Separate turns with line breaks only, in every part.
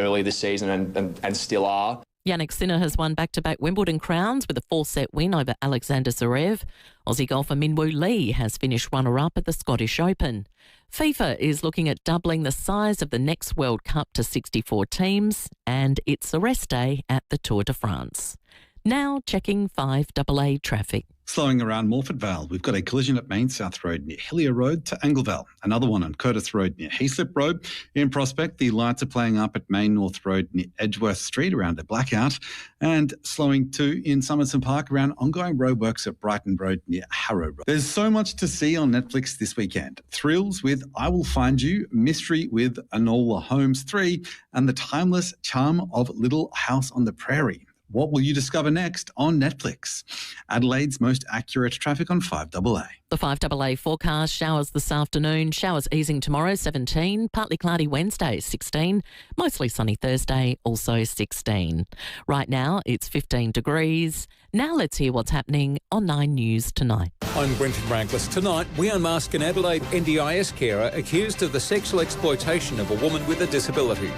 early this season and still are.
Jannik Sinner has won back-to-back Wimbledon crowns with a 4-set win over Alexander Zverev. Aussie golfer Minwoo Lee has finished runner-up at the Scottish Open. FIFA is looking at doubling the size of the next World Cup to 64 teams, and it's a rest day at the Tour de France. Now checking FIVEAA traffic.
Slowing around Morford Vale, we've got a collision at Main South Road near Hillier Road to Anglevale. Another one on Curtis Road near Heaslip Road. In Prospect, the lights are playing up at Main North Road near Edgeworth Street around a blackout. And slowing too in Somerson Park around ongoing roadworks at Brighton Road near Harrow Road. There's so much to see on Netflix this weekend. Thrills with I Will Find You, Mystery with Enola Holmes 3, and the timeless charm of Little House on the Prairie. What will you discover next on Netflix? Adelaide's most accurate traffic on FIVEAA.
The FIVEAA forecast: showers this afternoon, showers easing tomorrow, 17, partly cloudy Wednesday, 16, mostly sunny Thursday, also 16. Right now it's 15 degrees. Now let's hear what's happening on 9 News tonight.
I'm Brenton Rankless. Tonight we unmask an Adelaide NDIS carer accused of the sexual exploitation of a woman with a disability.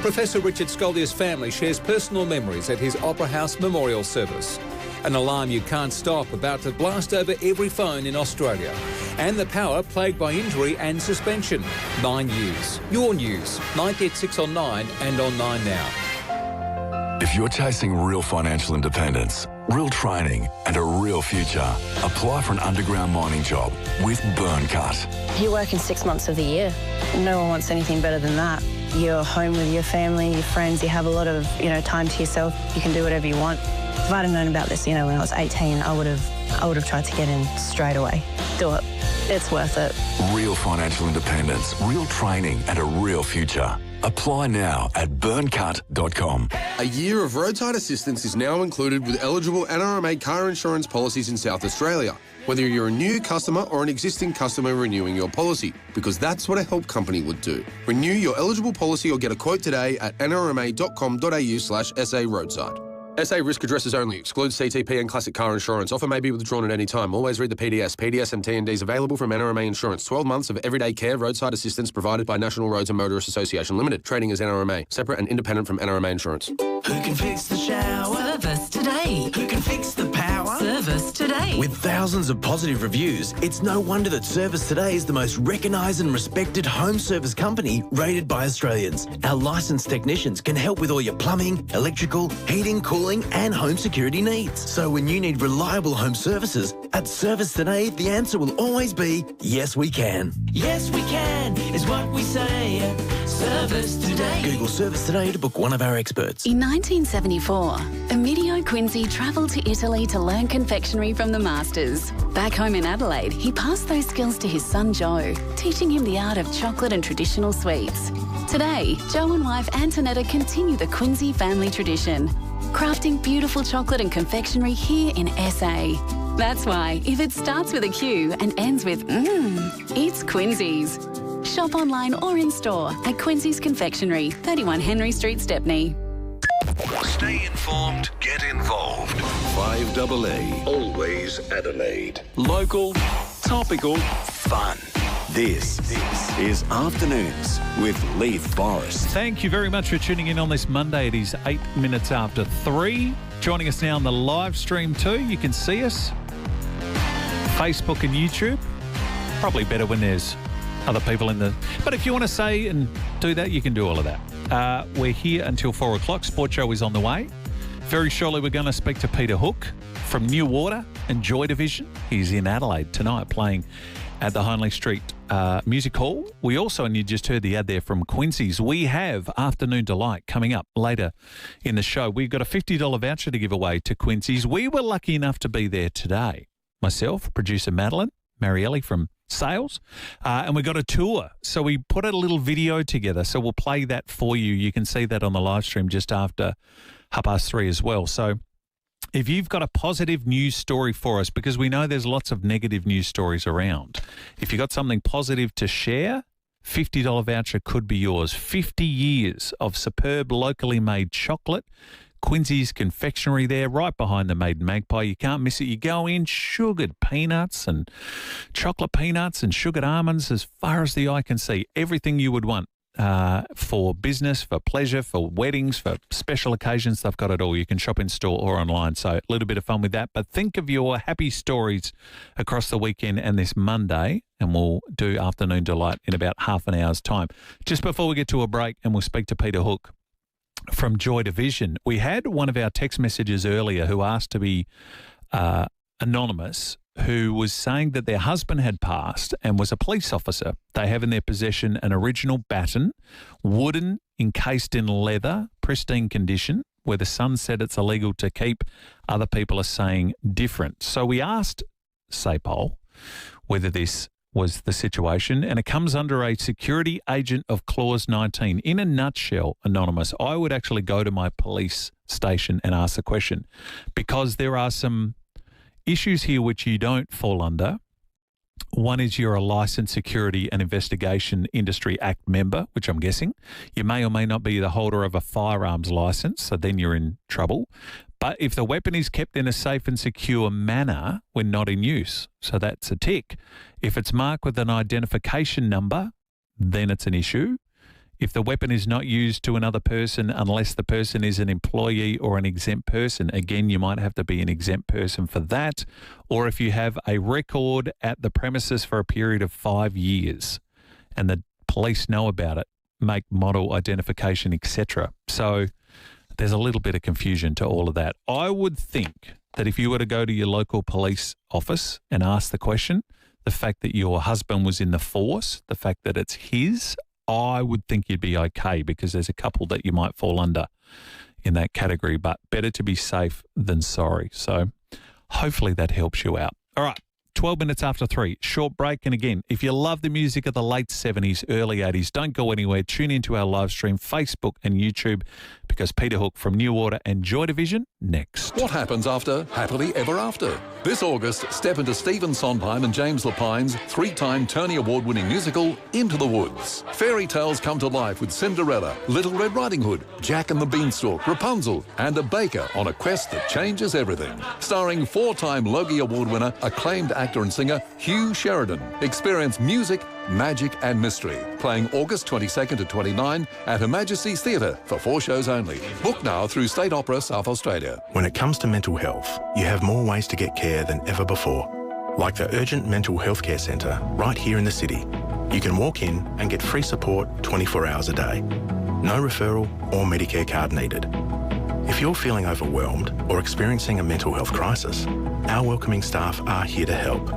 Professor Richard Scoldier's family shares personal memories at his Opera House memorial service. An alarm you can't stop about to blast over every phone in Australia. And the power plagued by injury and suspension. 9 News. Your news. 9 on 9 and on 9 now.
If you're chasing real financial independence, real training and a real future, apply for an underground mining job with Burncut.
You're working 6 months of the year. No one wants anything better than that. You're home with your family, your friends, you have a lot of, time to yourself. You can do whatever you want. If I'd have known about this, when I was 18, I would have tried to get in straight away. Do it. It's worth it.
Real financial independence, real training and a real future. Apply now at burncut.com.
A year of roadside assistance is now included with eligible NRMA car insurance policies in South Australia, whether you're a new customer or an existing customer renewing your policy, because that's what a help company would do. Renew your eligible policy or get a quote today at nrma.com.au/SA roadside. SA risk addresses only. Excludes CTP and classic car insurance. Offer may be withdrawn at any time. Always read the PDS. PDS and T&Ds available from NRMA Insurance. 12 months of everyday care roadside assistance provided by National Roads and Motorists Association Limited. Trading as NRMA. Separate and independent from NRMA Insurance.
Who can fix the shower? Service today. Who can fix the power? Service today.
With thousands of positive reviews, it's no wonder that Service Today is the most recognised and respected home service company rated by Australians. Our licensed technicians can help with all your plumbing, electrical, heating, cooling and home security needs. So when you need reliable home services, at Service Today, the answer will always be, yes, we can.
Yes, we can, is what we say at Service Today.
Google Service Today to book one of our experts.
In 1974, Emilio Quincy travelled to Italy to learn confectionery from the masters. Back home in Adelaide, he passed those skills to his son Joe, teaching him the art of chocolate and traditional sweets. Today, Joe and wife Antonetta continue the Quincy family tradition, crafting beautiful chocolate and confectionery here in SA. That's why, if it starts with a Q and ends with it's Quincy's. Shop online or in store at Quincy's Confectionery, 31 Henry Street, Stepney.
Stay informed, get involved. 5AA, always Adelaide.
Local, topical, fun. This is Afternoons with Leith, Forrest.
Thank you very much for tuning in on this Monday. It is 8 minutes after 3. Joining us now on the live stream too. You can see us. Facebook and YouTube. Probably better when there's other people in the... But if you want to say and do that, you can do all of that. We're here until 4 o'clock. Sport show is on the way. Very shortly, we're going to speak to Peter Hook from New Water and Joy Division. He's in Adelaide tonight playing at the Hindley Street Music Hall. We also, and you just heard the ad there from Quincy's, we have Afternoon Delight coming up later in the show. We've got a $50 voucher to give away to Quincy's. We were lucky enough to be there today. Myself, producer Madeline, Marielle from Sales, and we got a tour. So we put a little video together. So we'll play that for you. You can see that on the live stream just after 3:30 as well. So if you've got a positive news story for us, because we know there's lots of negative news stories around, if you've got something positive to share, $50 voucher could be yours. 50 years of superb locally made chocolate. Quincy's Confectionery there, right behind the Maiden Magpie. You can't miss it. You go in, sugared peanuts and chocolate peanuts and sugared almonds as far as the eye can see. Everything you would want for business, for pleasure, for weddings, for special occasions. They've got it all. You can shop in store or online. So a little bit of fun with that. But think of your happy stories across the weekend and this Monday, and we'll do Afternoon Delight in about half an hour's time. Just before we get to a break, and we'll speak to Peter Hook from Joy Division. We had one of our text messages earlier who asked to be anonymous, who was saying that their husband had passed and was a police officer. They have in their possession an original baton, wooden, encased in leather, pristine condition, where the son said it's illegal to keep. Other people are saying different. So we asked SAPOL whether this was the situation, and it comes under a security agent of Clause 19. In a nutshell, anonymous, I would actually go to my police station and ask the question, because there are some issues here which you don't fall under. One is you're a licensed Security and Investigation Industry Act member, which I'm guessing. You may or may not be the holder of a firearms license, so then you're in trouble. But if the weapon is kept in a safe and secure manner when not in use, so that's a tick. If it's marked with an identification number, then it's an issue. If the weapon is not used to another person unless the person is an employee or an exempt person, again, you might have to be an exempt person for that. Or if you have a record at the premises for a period of 5 years and the police know about it, make, model, identification, etc. So there's a little bit of confusion to all of that. I would think that if you were to go to your local police office and ask the question, the fact that your husband was in the force, the fact that it's his, I would think you'd be okay, because there's a couple that you might fall under in that category, but better to be safe than sorry. So hopefully that helps you out. All right, 12 minutes after 3, short break. And again, if you love the music of the late 70s, early 80s, don't go anywhere. Tune into our live stream, Facebook and YouTube, because Peter Hook from New Order and Joy Division next.
What happens after Happily Ever After? This August, step into Stephen Sondheim and James Lapine's 3-time Tony Award-winning musical, Into the Woods. Fairy tales come to life with Cinderella, Little Red Riding Hood, Jack and the Beanstalk, Rapunzel, and a baker on a quest that changes everything. Starring 4-time Logie Award winner, acclaimed actor and singer Hugh Sheridan. Experience music, magic and mystery. Playing August 22nd to 29 at Her Majesty's Theatre for 4 shows only. Book now through State Opera South Australia.
When it comes to mental health, you have more ways to get care than ever before. Like the Urgent Mental Health Care Centre right here in the city. You can walk in and get free support 24 hours a day. No referral or Medicare card needed. If you're feeling overwhelmed or experiencing a mental health crisis, our welcoming staff are here to help.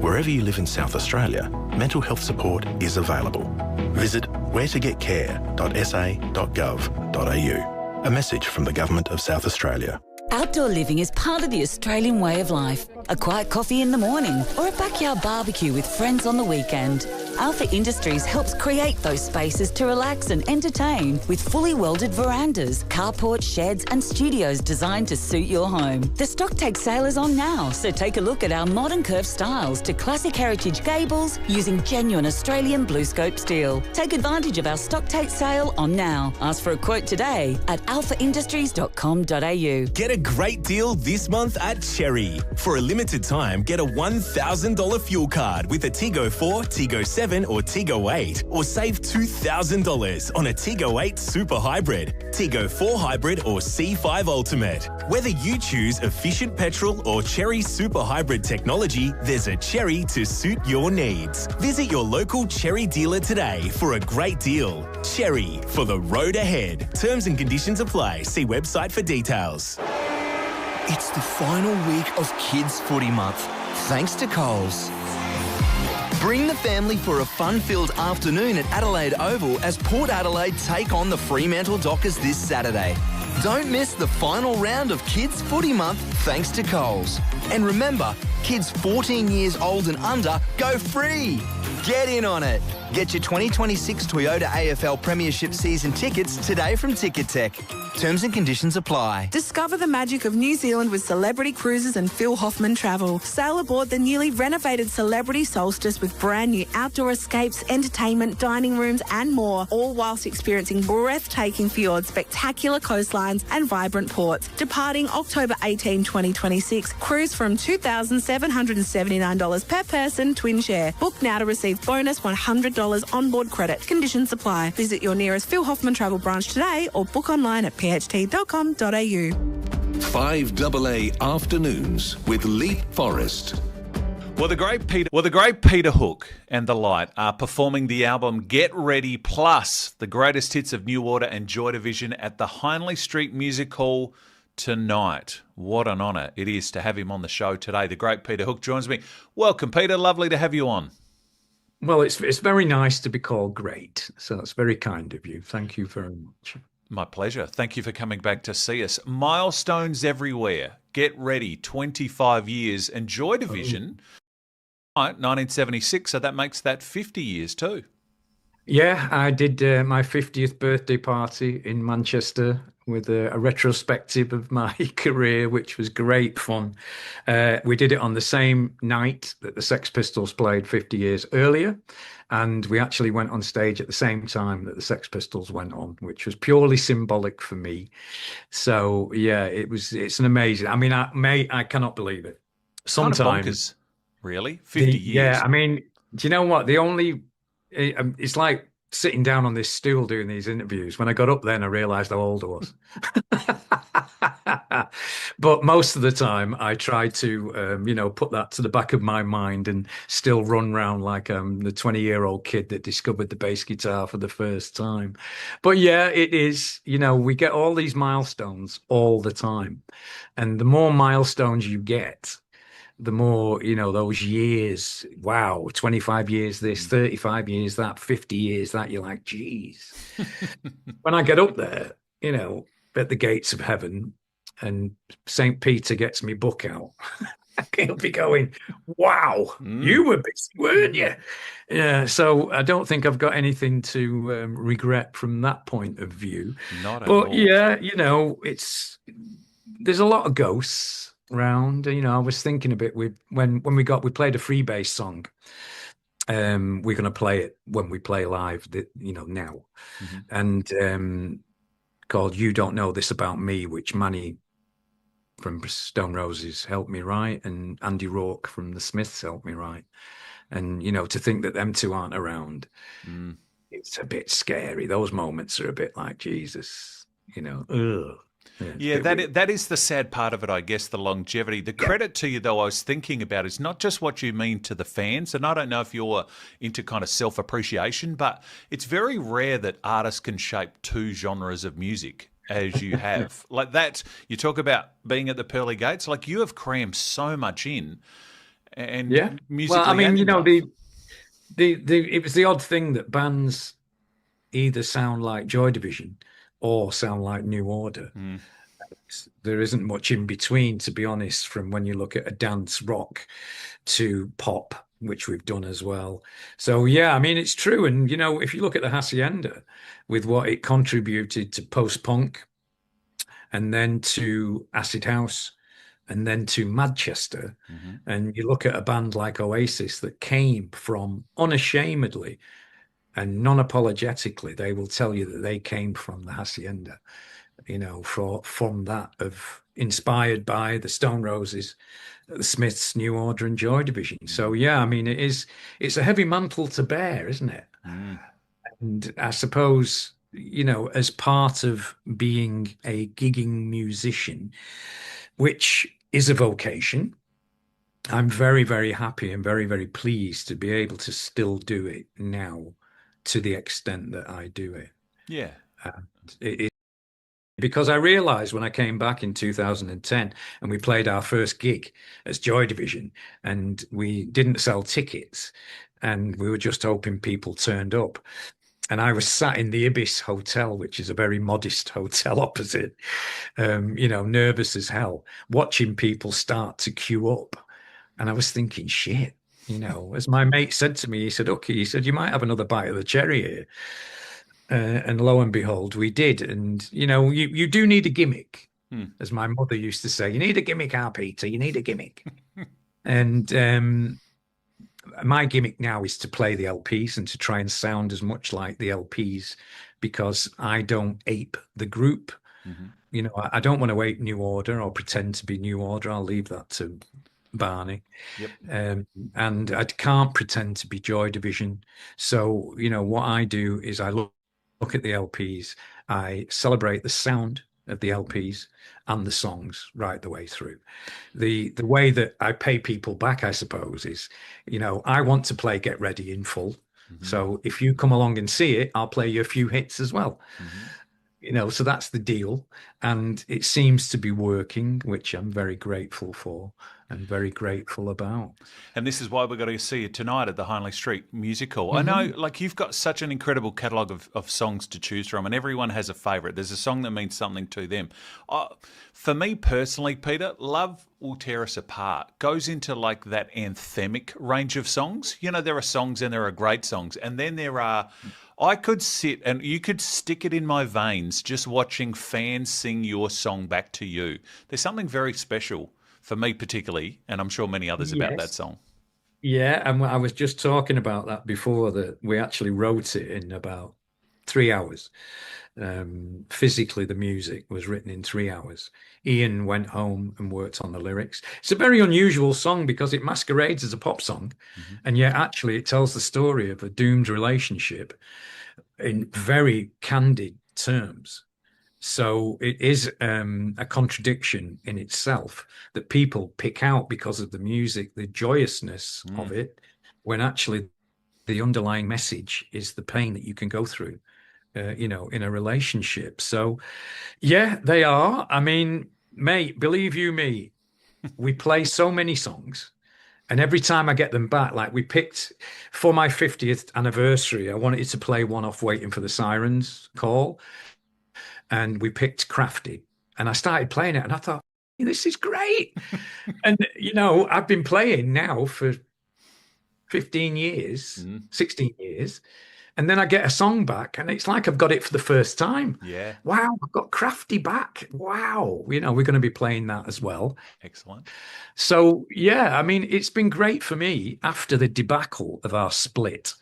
Wherever you live in South Australia, mental health support is available. Visit wheretogetcare.sa.gov.au. A message from the Government of South Australia.
Outdoor living is part of the Australian way of life. A quiet coffee in the morning or a backyard barbecue with friends on the weekend. Alpha Industries helps create those spaces to relax and entertain with fully welded verandas, carports, sheds and studios designed to suit your home. The Stocktake sale is on now, so take a look at our modern curved styles to classic heritage gables using genuine Australian BlueScope steel. Take advantage of our Stocktake sale on now. Ask for a quote today at alphaindustries.com.au.
Get a great deal this month at Cherry. For a limited time, get a $1,000 fuel card with a Tiggo 4, Tiggo 7 or Tiggo 8, or save $2,000 on a Tiggo 8 Super Hybrid, Tiggo 4 Hybrid or C5 Ultimate. Whether you choose efficient petrol or Cherry Super Hybrid technology, there's a Cherry to suit your needs. Visit your local Cherry dealer today for a great deal. Cherry, for the road ahead. Terms and conditions apply. See website for details.
It's the final week of Kids Footy Month, thanks to Coles. Bring the family for a fun-filled afternoon at Adelaide Oval as Port Adelaide take on the Fremantle Dockers this Saturday. Don't miss the final round of Kids Footy Month thanks to Coles. And remember, kids 14 years old and under go free. Get in on it. Get your 2026 Toyota AFL Premiership season tickets today from Ticketek. Terms and conditions apply.
Discover the magic of New Zealand with Celebrity Cruises and Phil Hoffman Travel. Sail aboard the newly renovated Celebrity Solstice with brand new outdoor escapes, entertainment, dining rooms and more, all whilst experiencing breathtaking fjords, spectacular coastlines and vibrant ports. Departing October 18, 2026. Cruise from $2,779 per person, twin share. Book now to receive bonus $100 $5 onboard credit. Conditions apply. Visit your nearest Phil Hoffman Travel branch today or book online at pht.com.au.
5AA Afternoons with Leith, Forrest.
Well, the great Peter Hook and the Light are performing the album Get Ready Plus, the greatest hits of New Order and Joy Division at the Hindley Street Music Hall tonight. What an honour it is to have him on the show today. The great Peter Hook joins me. Welcome, Peter. Lovely to have you on.
Well, it's very nice to be called great, so that's very kind of you. Thank you very much.
My pleasure. Thank you for coming back to see us. Milestones everywhere. Get ready. 25 years. And Joy Division, 1976, so that makes that 50 years too.
Yeah, I did my 50th birthday party in Manchester with a retrospective of my career, which was great fun. We did it on the same night that the Sex Pistols played 50 years earlier. And we actually went on stage at the same time that the Sex Pistols went on, which was purely symbolic for me. So, yeah, it's an amazing. I mean, I cannot believe it. Sometimes.
Kind of bonkers, really? 50 years.
Yeah, I mean, do you know what? It's like sitting down on this stool doing these interviews. When I got up then, I realized how old I was. But most of the time, I try to, put that to the back of my mind and still run around like the 20-year-old kid that discovered the bass guitar for the first time. But yeah, it is, we get all these milestones all the time. And the more milestones you get, the more, those years, wow, 25 years this, 35 years that, 50 years that, you're like, geez. When I get up there, at the gates of heaven and St. Peter gets me book out, he'll be going, wow, you were busy, weren't you? Yeah, so I don't think I've got anything to regret from that point of view.
Not at all.
But yeah, there's a lot of ghosts round. I was thinking a bit when we played a freebase song. We're going to play it when we play live, now.
Mm-hmm.
And called You Don't Know This About Me, which Manny from Stone Roses helped me write, and Andy Rourke from the Smiths helped me write. And, to think that them two aren't around, it's a bit scary. Those moments are a bit like, Jesus, ugh.
Yeah, that is the sad part of it, I guess, the longevity. The credit to you, though, I was thinking about is not just what you mean to the fans, and I don't know if you're into kind of self-appreciation, but it's very rare that artists can shape two genres of music as you have. Like that, you talk about being at the pearly gates, like you have crammed so much in. And musically,
well, I mean, it was the odd thing that bands either sound like Joy Division or sound like New Order. There isn't much in between, to be honest, from when you look at a dance rock to pop, which we've done as well. So, yeah, I mean, it's true. And, if you look at the Hacienda with what it contributed to post-punk and then to acid house and then to Manchester, and you look at a band like Oasis that came from unashamedly and non-apologetically, they will tell you that they came from the Hacienda, from that of inspired by the Stone Roses, the Smiths, New Order and Joy Division. So, yeah, I mean, it's a heavy mantle to bear, isn't it? And I suppose, as part of being a gigging musician, which is a vocation, I'm very, very happy and very, very pleased to be able to still do it now, to the extent that I do it.
Yeah.
Because I realized when I came back in 2010 and we played our first gig as Joy Division and we didn't sell tickets and we were just hoping people turned up. And I was sat in the Ibis Hotel, which is a very modest hotel opposite, nervous as hell, watching people start to queue up. And I was thinking, shit. As my mate said to me, he said, okay, you might have another bite of the cherry here. And lo and behold, we did. And, you do need a gimmick, as my mother used to say. You need a gimmick, Peter, you need a gimmick. And my gimmick now is to play the LPs and to try and sound as much like the LPs because I don't ape the group. I don't want to ape New Order or pretend to be New Order. I'll leave that to Barney.
Yep.
And I can't pretend to be Joy Division. So, you know, what I do is I look at the LPs, I celebrate the sound of the LPs and the songs right the way through. The way that I pay people back, I suppose, is, you know, I want to play Get Ready in full. So if you come along and see it, I'll play you a few hits as well. You know, so that's the deal. And it seems to be working, which I'm very grateful for and very grateful about.
And this is why we're going to see you tonight at the Hindley Street Music Hall. I know, like, you've got such an incredible catalogue of songs to choose from, and everyone has a favourite. There's a song that means something to them. For me personally, Peter, Love Will Tear Us Apart goes into like that anthemic range of songs. You know, there are songs and there are great songs, and then there are... I could sit and you could stick it in my veins just watching fans sing your song back to you. There's something very special for me particularly, and I'm sure many others about that song.
Yeah, and I was just talking about that before, that we actually wrote it in about 3 hours. Physically, the music was written in 3 hours. Ian went home and worked on the lyrics. It's a very unusual song because it masquerades as a pop song, and yet actually it tells the story of a doomed relationship in very candid terms. So it is a contradiction in itself that people pick out because of the music, the joyousness of it, when actually the underlying message is the pain that you can go through, you know, in a relationship. So, yeah, they are. I mean, mate, believe you me, we play so many songs. And every time I get them back, like we picked for my 50th anniversary, I wanted to play one off Waiting for the Sirens Call. And we picked Crafty. And I started playing it and I thought, this is great. And, you know, I've been playing now for 15 years, 16 years. And then I get a song back and it's like I've got it for the first time.
Yeah.
Wow, I've got Crafty back. Wow. You know, we're going to be playing that as well.
Excellent.
So, yeah, I mean, it's been great for me after the debacle of our split,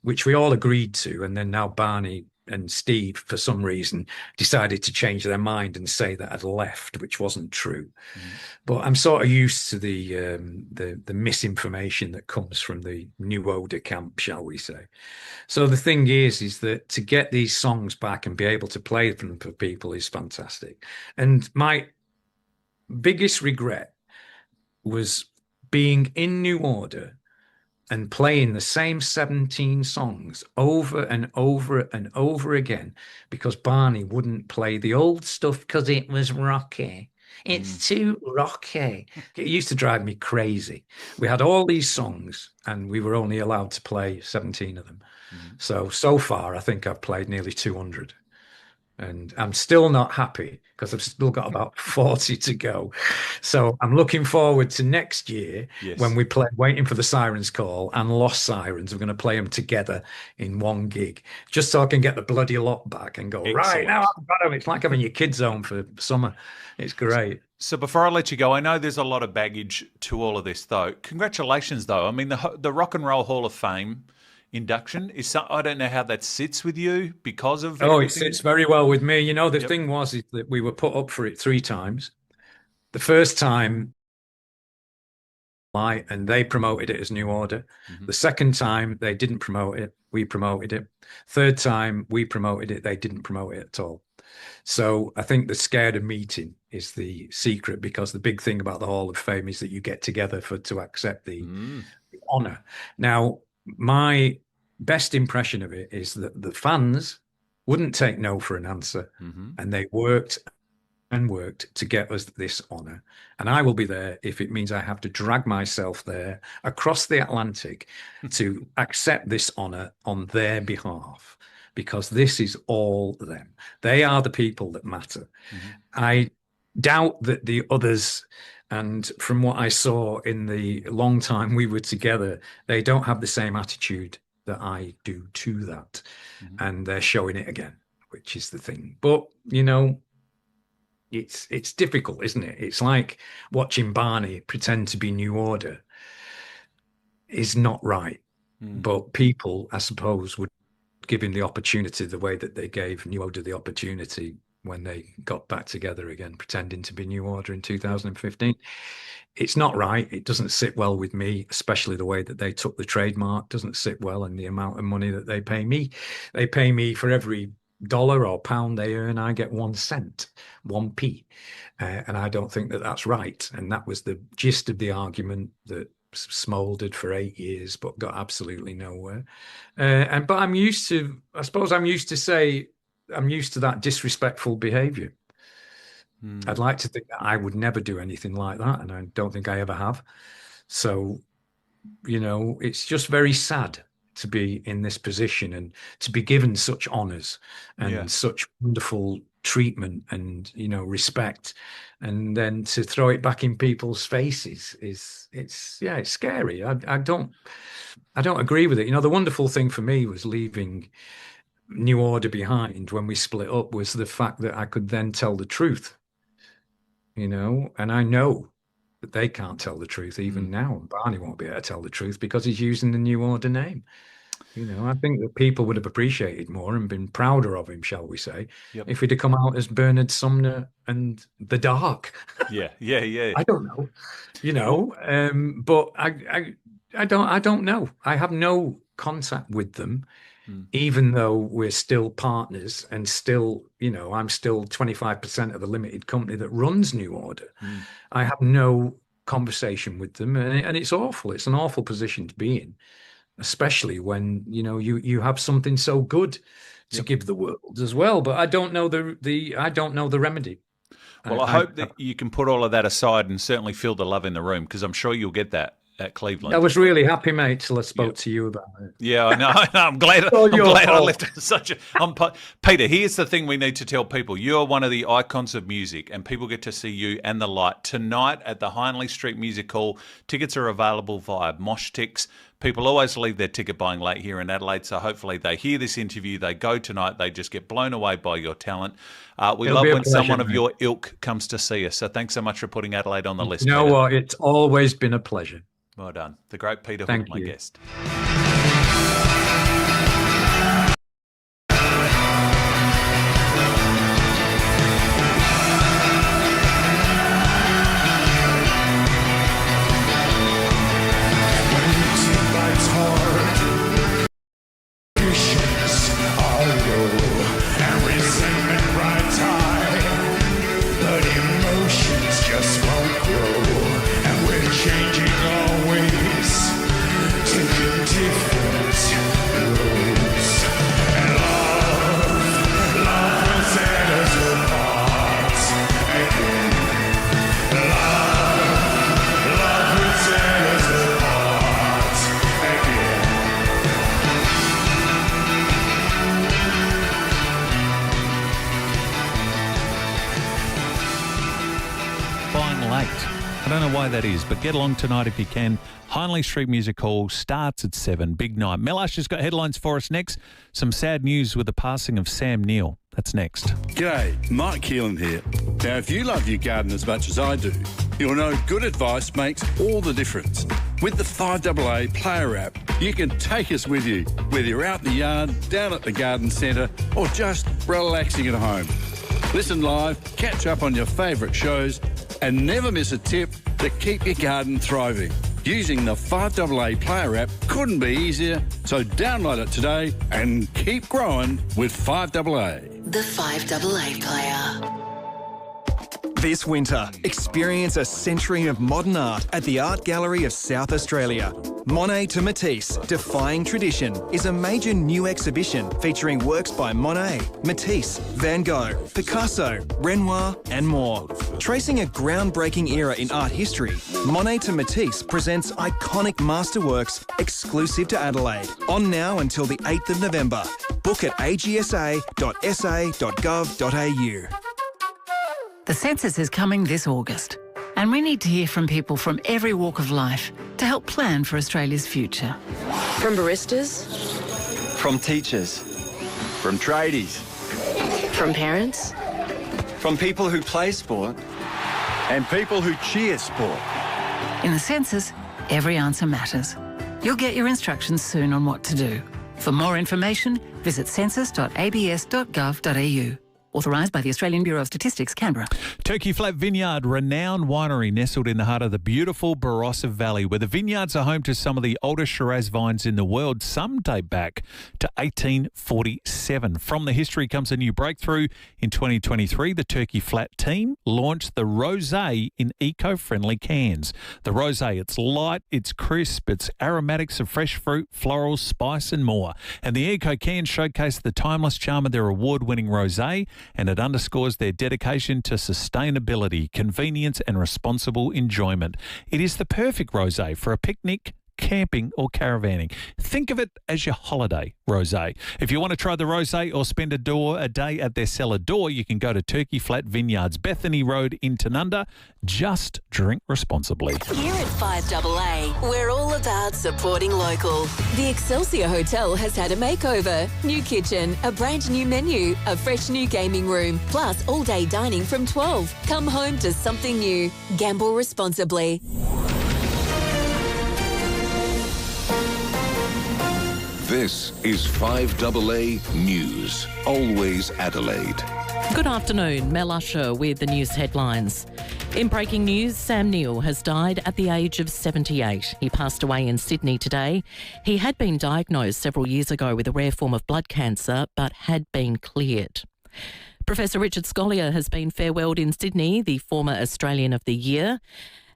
which we all agreed to. And then now Barney and Steve, for some reason, decided to change their mind and say that I'd left, which wasn't true. But I'm sort of used to the misinformation that comes from the New Order camp, shall we say. So the thing is that to get these songs back and be able to play them for people is fantastic. And my biggest regret was being in New Order and playing the same 17 songs over and over and over again because Barney wouldn't play the old stuff because it was rocky. It's too rocky. It used to drive me crazy. We had all these songs and we were only allowed to play 17 of them. So far, I think I've played nearly 200. And I'm still not happy because I've still got about 40 to go. So I'm looking forward to next year when we play Waiting for the Sirens Call and Lost Sirens. We're going to play them together in one gig, just so I can get the bloody lot back and go, right, now I've got them. It's like having your kids home for summer. It's great.
So before I let you go, I know there's a lot of baggage to all of this, though. Congratulations, though. I mean, the Rock and Roll Hall of Fame induction is I don't know how that sits with you because of everything.
It sits very well with me. You know, the thing was is that we were put up for it 3 times. The first time and they promoted it as New Order. The second time they didn't promote it, we promoted it. Third time we promoted it, they didn't promote it at all. So I think the scared of meeting is the secret, because the big thing about the Hall of Fame is that you get together to accept the honor. Now, my best impression of it is that the fans wouldn't take no for an answer, and they worked and worked to get us this honor. And I will be there if it means I have to drag myself there across the Atlantic to accept this honor on their behalf, because this is all them. They are the people that matter. I doubt that the others, and from what I saw in the long time we were together, they don't have the same attitude that I do to that. And they're showing it again, which is the thing. But, you know, it's difficult, isn't it? It's like watching Barney pretend to be New Order is not right. But people, I suppose, would give him the opportunity the way that they gave New Order the opportunity when they got back together again, pretending to be New Order in 2015. It's not right. It doesn't sit well with me, especially the way that they took the trademark. Doesn't sit well, and the amount of money that they pay me. They pay me for every dollar or pound they earn, I get 1 cent, 1p. And I don't think that that's right. And that was the gist of the argument that smoldered for 8 years, but got absolutely nowhere. But I'm used to that disrespectful behavior. I'd like to think that I would never do anything like that, and I don't think I ever have. So, it's just very sad to be in this position and to be given such honors and such wonderful treatment and respect, and then to throw it back in people's faces it's scary. I don't agree with it. The wonderful thing for me was leaving New Order behind when we split up was the fact that I could then tell the truth, and I know that they can't tell the truth even now, and Barney won't be able to tell the truth because he's using the New Order name. I think that people would have appreciated more and been prouder of him, shall we say, if he'd have come out as Bernard Sumner and the Dark.
Yeah.
I don't know, but I don't know. I have no contact with them, even though we're still partners and still, I'm still 25% of the limited company that runs New Order. I have no conversation with them, and it's awful. It's an awful position to be in, especially when you have something so good to give the world as well. But I don't know I don't know the remedy.
Well, I hope that you can put all of that aside and certainly feel the love in the room, because I'm sure you'll get that at Cleveland.
I was really happy, mate, till I spoke to you about it.
Yeah, I know. I'm glad. I left such a. Peter, here's the thing we need to tell people: you're one of the icons of music, and people get to see you and the light tonight at the Hindley Street Music Hall. Tickets are available via Moshtix. People always leave their ticket buying late here in Adelaide, so hopefully they hear this interview, they go tonight, they just get blown away by your talent. We love when someone of your ilk comes to see us. So thanks so much for putting Adelaide on the list.
You know what? It's always been a pleasure.
Well done. The great Peter Hook, my guest. I don't know why that is, but get along tonight if you can. Hindley Street Music Hall starts at 7. Big night. Mel Usher's got headlines for us next. Some sad news with the passing of Sam Neill. That's next.
G'day, Mike Keelan here. Now, if you love your garden as much as I do, you'll know good advice makes all the difference. With the FIVEAA Player app, you can take us with you, whether you're out in the yard, down at the garden centre, or just relaxing at home. Listen live, catch up on your favourite shows, and never miss a tip to keep your garden thriving. Using the FIVEAA Player app couldn't be easier, so download it today and keep growing with FIVEAA.
The FIVEAA Player.
This winter, experience a century of modern art at the Art Gallery of South Australia. Monet to Matisse, Defying Tradition is a major new exhibition featuring works by Monet, Matisse, Van Gogh, Picasso, Renoir and more. Tracing a groundbreaking era in art history, Monet to Matisse presents iconic masterworks exclusive to Adelaide. On now until the 8th of November. Book at agsa.sa.gov.au.
The census is coming this August, and we need to hear from people from every walk of life to help plan for Australia's future.
From baristas,
From teachers. From tradies.
from parents,
From people who play sport. And people who cheer sport.
In the census, every answer matters. You'll get your instructions soon on what to do. For more information, visit census.abs.gov.au. Authorised by the Australian Bureau of Statistics, Canberra.
Turkey Flat Vineyard, renowned winery nestled in the heart of the beautiful Barossa Valley, where the vineyards are home to some of the oldest Shiraz vines in the world. Some date back to 1847. From the history comes a new breakthrough. In 2023, the Turkey Flat team launched the Rosé in eco-friendly cans. The Rosé, it's light, it's crisp, it's aromatics of fresh fruit, florals, spice and more. And the eco cans showcase the timeless charm of their award-winning rosé, and it underscores their dedication to sustainability, convenience and responsible enjoyment. It is the perfect rosé for a picnic, camping or caravanning. Think of it as your holiday rosé. If you want to try the rosé or spend a day at their cellar door, you can go to Turkey Flat Vineyards, Bethany Road in Tanunda. Just drink responsibly.
Here at FIVEAA, we're all about supporting local. The Excelsior Hotel has had a makeover. New kitchen, a brand new menu, a fresh new gaming room, plus all-day dining from 12. Come home to something new. Gamble responsibly.
This is 5AA News, always Adelaide.
Good afternoon, Mel Usher with the news headlines. In breaking news, Sam Neill has died at the age of 78. He passed away in Sydney today. He had been diagnosed several years ago with a rare form of blood cancer, but had been cleared. Professor Richard Scolyer has been farewelled in Sydney, the former Australian of the Year.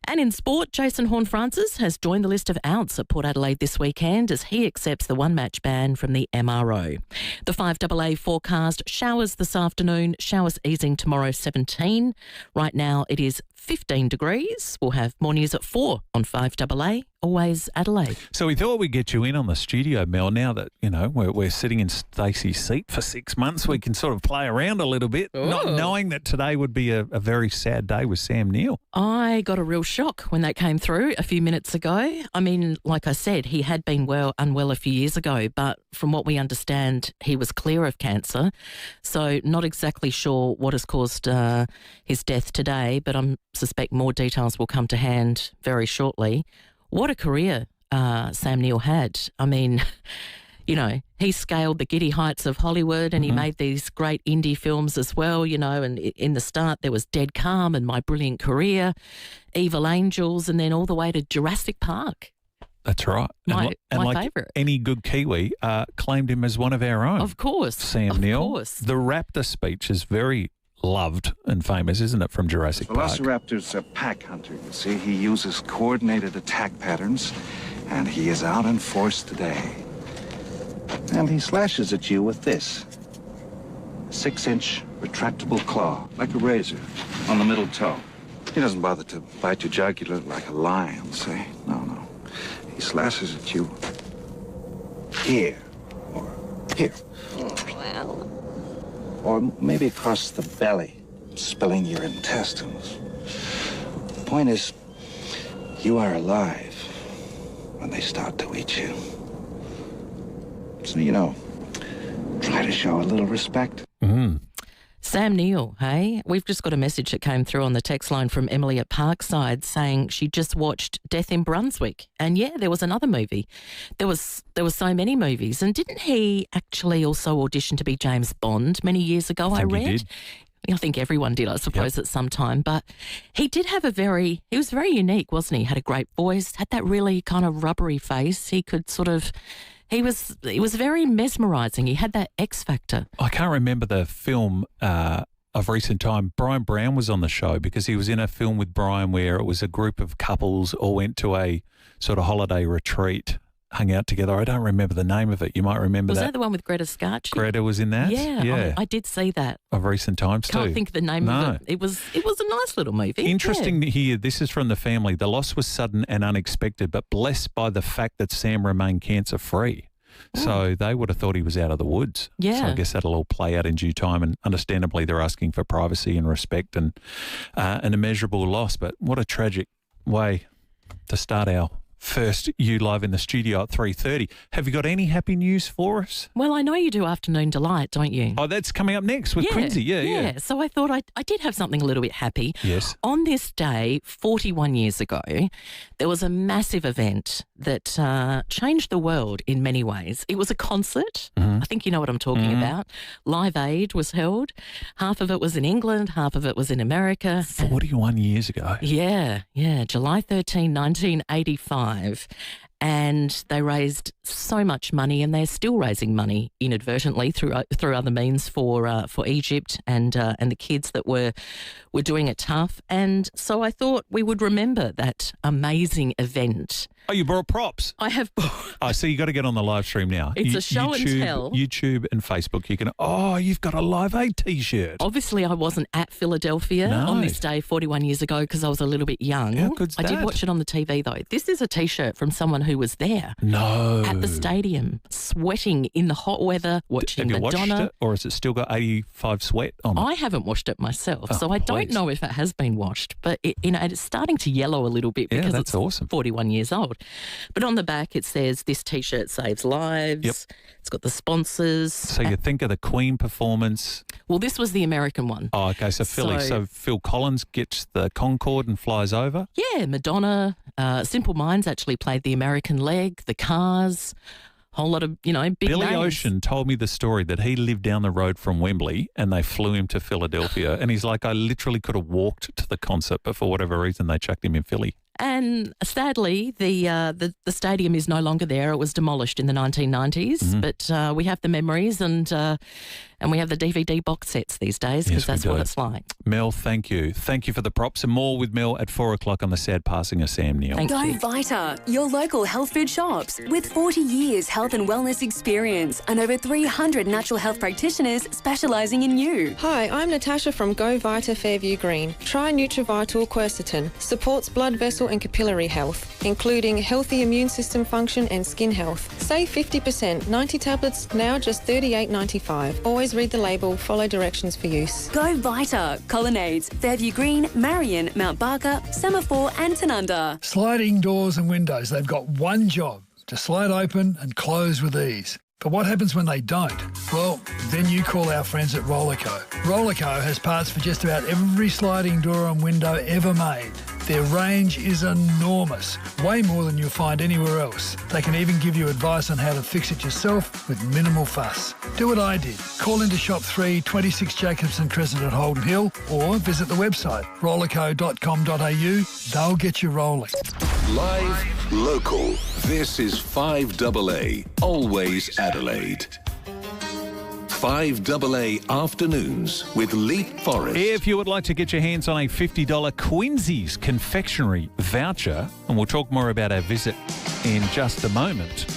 And in sport, Jason Horne-Francis has joined the list of outs at Port Adelaide this weekend as he accepts the one-match ban from the MRO. The 5AA forecast: showers this afternoon, showers easing tomorrow 17. Right now it is 15 degrees. We'll have more news at 4 on 5AA, always Adelaide.
So we thought we'd get you in on the studio, Mel. Now that, you know, we're sitting in Stacey's seat for 6 months, we can sort of play around a little bit, not knowing that today would be a very sad day with Sam Neill.
I got a real shock when that came through a few minutes ago. I mean, like I said, he had been unwell a few years ago, but from what we understand, he was clear of cancer. So not exactly sure what has caused his death today, but I suspect more details will come to hand very shortly. What a career Sam Neill had. I mean, you know, he scaled the giddy heights of Hollywood and he made these great indie films as well, you know, and in the start there was Dead Calm and My Brilliant Career, Evil Angels, and then all the way to Jurassic Park.
That's right.
My
like
favourite.
Any good Kiwi claimed him as one of our own.
Of course.
Sam Neill.
Of course.
The raptor speech is very loved and famous, isn't it, from Jurassic Park?
Velociraptor's a pack hunter, you see. He uses coordinated attack patterns, and he is out in force today. And he slashes at you with this 6-inch retractable claw, like a razor, on the middle toe. He doesn't bother to bite your jugular like a lion, see? No. He slashes at you here, or here. Or maybe across the belly, spilling your intestines. The point is, you are alive when they start to eat you. So, you know, try to show a little respect.
Sam Neill, hey? We've just got a message that came through on the text line from Emily at Parkside saying she just watched Death in Brunswick. And yeah, there was another movie. There was so many movies. And didn't he actually also audition to be James Bond many years ago, I read?
He did.
I think everyone did, I suppose, at some time. But he did have he was very unique, wasn't he? Had a great voice, had that really kind of rubbery face. He could sort of... It was very mesmerising. He had that X factor.
I can't remember the film of recent time. Brian Brown was on the show because he was in a film with Brian where it was a group of couples all went to a sort of holiday retreat, hung out together. I don't remember the name of it. You might remember
Was that the one with Greta Scacchi?
Greta was in that?
Yeah. I did see that.
Of recent times too.
Can't think of the name of it. It was a nice little movie.
Interesting to hear. This is from the family. The loss was sudden and unexpected, but blessed by the fact that Sam remained cancer-free. So they would have thought he was out of the woods.
Yeah.
So I guess that'll all play out in due time. And understandably, they're asking for privacy and respect and an immeasurable loss. But what a tragic way to start our first You Live in the studio at 3:30. Have you got any happy news for us?
Well, I know you do Afternoon Delight, don't you?
Oh, that's coming up next with Quincy. Yeah.
So I thought I did have something a little bit happy.
Yes.
On this day, 41 years ago, there was a massive event that changed the world in many ways. It was a concert. I think you know what I'm talking about. Live Aid was held. Half of it was in England, half of it was in America.
41 years ago.
Yeah, July 13, 1985. And they raised so much money, and they're still raising money inadvertently through other means for Egypt and the kids that were doing it tough. And so I thought we would remember that amazing event.
Oh, you brought props?
I have.
Oh, so you got to get on the live stream now.
It's a show and tell.
YouTube and Facebook. You can. Oh, you've got a Live Aid T-shirt.
Obviously, I wasn't at Philadelphia on this day 41 years ago because I was a little bit young.
How good's that?
I did watch it on the TV though. This is a T-shirt from someone who was there.
No.
At the stadium, sweating in the hot weather, watching Madonna.
Have you watched it, or has it still got 85 sweat on it?
I haven't watched it myself,
Oh,
so I don't
please.
know if it has been washed. But it's starting to yellow a little bit because
that's
it's
awesome.
41 years old. But on the back it says this T-shirt saves lives.
Yep.
It's got the sponsors.
So you think of the Queen performance.
Well, this was the American one.
Oh, okay. So Philly. So Phil Collins gets the Concorde and flies over.
Yeah, Madonna. Simple Minds actually played the American leg. The Cars. Whole lot of, big
Billy
names.
Ocean told me the story that he lived down the road from Wembley and they flew him to Philadelphia. And he's like, I literally could have walked to the concert, but for whatever reason, they chucked him in Philly.
And sadly, the stadium is no longer there. It was demolished in the 1990s. But we have the memories and we have the DVD box sets these days because that's what it's like.
Mel, thank you. Thank you for the props. And more with Mel at 4 o'clock on the sad passing of Sam Neill.
Go Vita, your local health food shops. With 40 years health and wellness experience and over 300 natural health practitioners specialising in you.
Hi, I'm Natasha from Go Vita Fairview Green. Try Nutrivital Quercetin. Supports blood vessel and capillary health, including healthy immune system function and skin health. Save 50%. 90 tablets, now just $38.95. Always read the label, follow directions for use.
Go Vita, Colonnades, Fairview Green, Marion, Mount Barker, Semaphore and Tanunda.
Sliding doors and windows, they've got one job, to slide open and close with ease. But what happens when they don't? Well, then you call our friends at Rollerco. Rollerco has parts for just about every sliding door and window ever made. Their range is enormous, way more than you'll find anywhere else. They can even give you advice on how to fix it yourself with minimal fuss. Do what I did. Call into Shop 3, 26 Jacobson Crescent at Holden Hill, or visit the website rollerco.com.au. They'll get you rolling.
Live, local. This is 5AA, always Adelaide. 5AA Afternoons with Leith, Forrest.
If you would like to get your hands on a $50 Quincy's confectionery voucher, and we'll talk more about our visit in just a moment.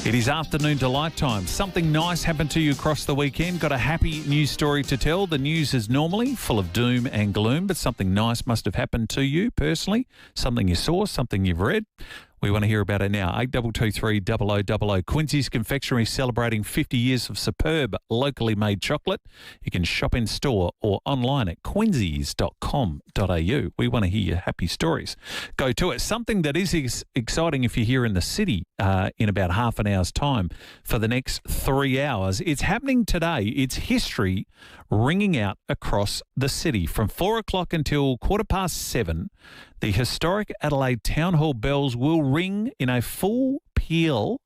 It is afternoon delight time. Something nice happened to you across the weekend. Got a happy news story to tell. The news is normally full of doom and gloom, but something nice must have happened to you personally. Something you saw, something you've read. We want to hear about it now. 8223 0000. Quincy's Confectionery celebrating 50 years of superb locally made chocolate. You can shop in store or online at quincy's.com.au. We want to hear your happy stories. Go to it. Something that is exciting if you're here in the city in about half an hour's time for the next 3 hours. It's happening today. It's history ringing out across the city. From 4 o'clock until 7:15, the historic Adelaide Town Hall bells will ring in a full peal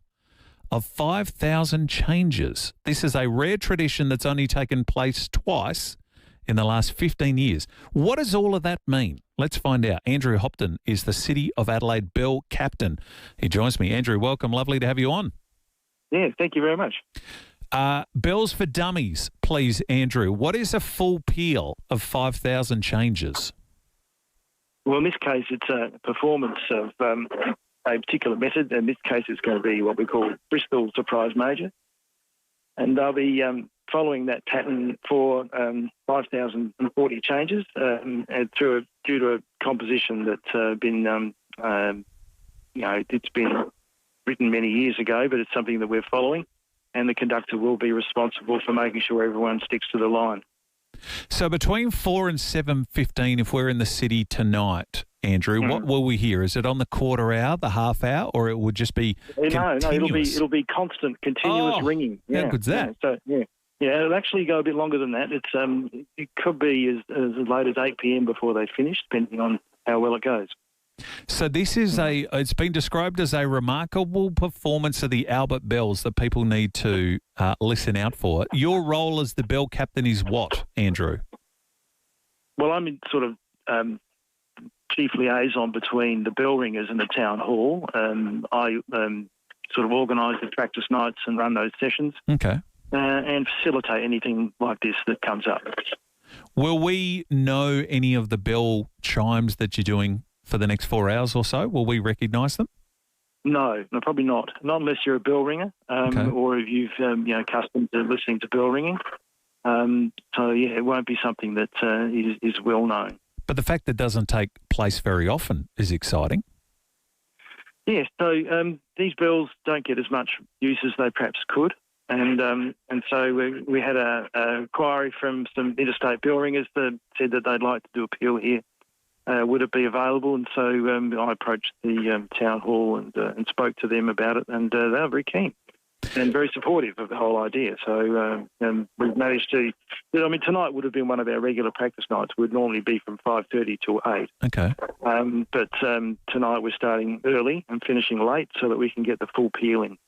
of 5,000 changes. This is a rare tradition that's only taken place twice in the last 15 years. What does all of that mean? Let's find out. Andrew Hopton is the City of Adelaide Bell Captain. He joins me. Andrew, welcome. Lovely to have you on.
Yeah, thank you very much.
Bells for Dummies, please, Andrew. What is a full peal of 5,000 changes?
Well, in this case, it's a performance of a particular method. In this case, it's going to be what we call Bristol Surprise Major. And they'll be following that pattern for 5,040 changes due to a composition that's been, it's been written many years ago, but it's something that we're following. And the conductor will be responsible for making sure everyone sticks to the line.
So between 4 and 7:15, if we're in the city tonight, Andrew, what will we hear? Is it on the quarter hour, the half hour, or it would just be continuous?
No, it'll be constant, continuous ringing.
Yeah, how good's that?
Yeah, it'll actually go a bit longer than that. It could be as late as 8 p.m. before they finish, depending on how well it goes.
So this is it's been described as a remarkable performance of the Albert Bells that people need to listen out for. Your role as the Bell captain is what, Andrew?
Well, I'm in sort of chief liaison between the bell ringers and the town hall. I sort of organise the practice nights and run those sessions.
Okay.
And facilitate anything like this that comes up.
Will we know any of the bell chimes that you're doing for the next 4 hours or so? Will we recognise them?
No, probably not. Not unless you're a bell ringer or if you've accustomed to listening to bell ringing. So, yeah, it won't be something that is well known.
But the fact that it doesn't take place very often is exciting.
Yes, so these bells don't get as much use as they perhaps could. And so we had an inquiry from some interstate bell ringers that said that they'd like to do a peal here. Would it be available? And so I approached the town hall and spoke to them about it, and they were very keen and very supportive of the whole idea. So we've managed to... I mean, tonight would have been one of our regular practice nights. We'd normally be from 5:30 till 8.
Okay.
But tonight we're starting early and finishing late so that we can get the full peal in.